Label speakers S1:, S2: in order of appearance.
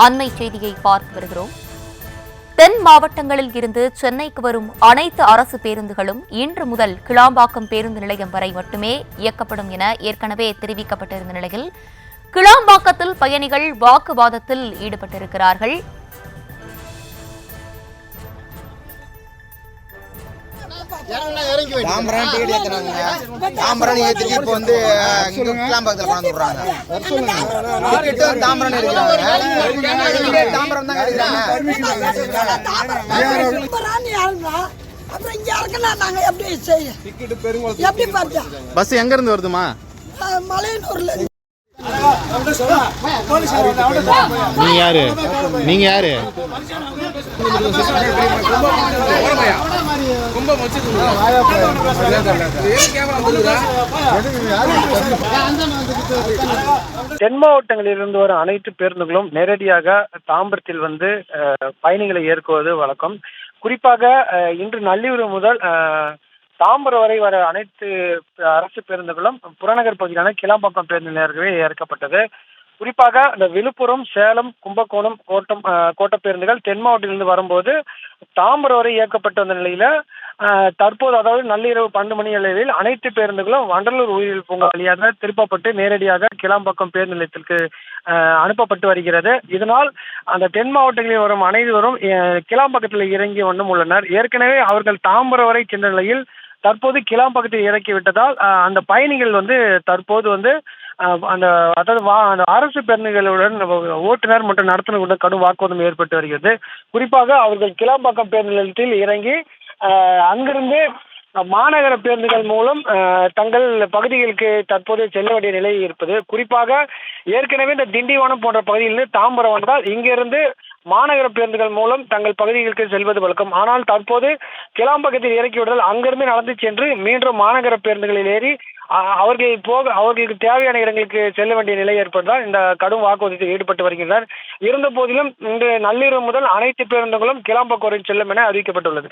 S1: அண்மை செய்தியை பார்த்து வருகிறோம். தென் மாவட்டங்களில் இருந்து சென்னைக்கு வரும் அனைத்து அரசு பேருந்துகளும் இன்று முதல் கிளாம்பாக்கம் பேருந்து நிலையம் வரை மட்டுமே இயக்கப்படும் என ஏற்கனவே தெரிவிக்கப்பட்டிருந்த நிலையில் கிளாம்பாக்கத்தில் பயணிகள் வாக்குவாதத்தில் ஈடுபட்டிருக்கிறார்கள்.
S2: பஸ் எங்க இருந்து வருதுமா?
S3: மலையனூர்ல.
S2: நீங்க யாரு? நீங்க யாரு?
S4: தென் மாவட்டங்களில் இருந்து வரும் அனைத்து பேருந்துகளும் நேரடியாக தாம்பரத்தில் வந்து பயணிகளை ஏற்குவது வழக்கம். குறிப்பாக இன்று நள்ளிரவு முதல் தாம்பரம் வரை வர அனைத்து அரசு பேருந்துகளும் புறநகர் பகுதியான கிளாம்பாக்கம் பேருந்து நிலையங்களே ஏற்கப்பட்டது. குறிப்பாக இந்த விழுப்புரம், சேலம், கும்பகோணம், கோட்ட பேருந்துகள் தென் மாவட்டத்திலிருந்து வரும்போது தாம்பரம் வரை இயக்கப்பட்ட வந்த நிலையில தற்போது, அதாவது நள்ளிரவு 12 மணி அளவில் அனைத்து பேருந்துகளும் வண்டலூர் உயிரியல் பூங்கா வழியாக திருப்பப்பட்டு நேரடியாக கிளாம்பாக்கம் பேருந்து நிலையத்திற்கு அனுப்பப்பட்டு வருகிறது. இதனால் அந்த தென் மாவட்டங்களில் வரும் அனைவரும் கிளாம்பாக்கத்தில் இறங்கிய வண்ணம் உள்ளனர். ஏற்கனவே அவர்கள் தாம்பரம் வரை சென்ற நிலையில் தற்போது கிளாம்பாக்கத்தில் இறக்கி விட்டதால் அந்த பயணிகள் வந்து தற்போது வந்து அந்த அரசு பேருந்துகளுடன் ஓட்டுநர் மற்றும் நடத்துனருடன் கடும் வாக்குவாதம் ஏற்பட்டு வருகிறது. குறிப்பாக அவர்கள் கிளாம்பாக்கம் பேருந்து நிலையத்தில் இறங்கி அங்கிருந்து மாநகர பேருந்துகள் மூலம் தங்கள் பகுதிகளுக்கு தற்போது செல்ல வேண்டிய நிலை இருப்பது. குறிப்பாக ஏற்கனவே இந்த திண்டிவனம் போன்ற பகுதியிலிருந்து தாம்பரம் வந்தால் இங்கிருந்து மாநகர பேருந்துகள் மூலம் தங்கள் பகுதிகளுக்கு செல்வது வழக்கம். ஆனால் தற்போது கிளாம்பாக்கத்தில் இறக்கிவிடுதல் அங்கிருந்து நடந்து சென்று மீண்டும் மாநகர பேருந்துகளில் ஏறி அவர்களுக்கு தேவையான இடங்களுக்கு செல்ல வேண்டிய நிலை ஏற்பட்டதால் இந்த கடும் வாக்குவாதத்தில் ஈடுபட்டு வருகின்றனர். இருந்த போதிலும் இன்று நள்ளிரவு முதல் அனைத்து பேருந்துகளும் கிளாம்பாக்கம் வரை செல்லும் என அறிவிக்கப்பட்டுள்ளது.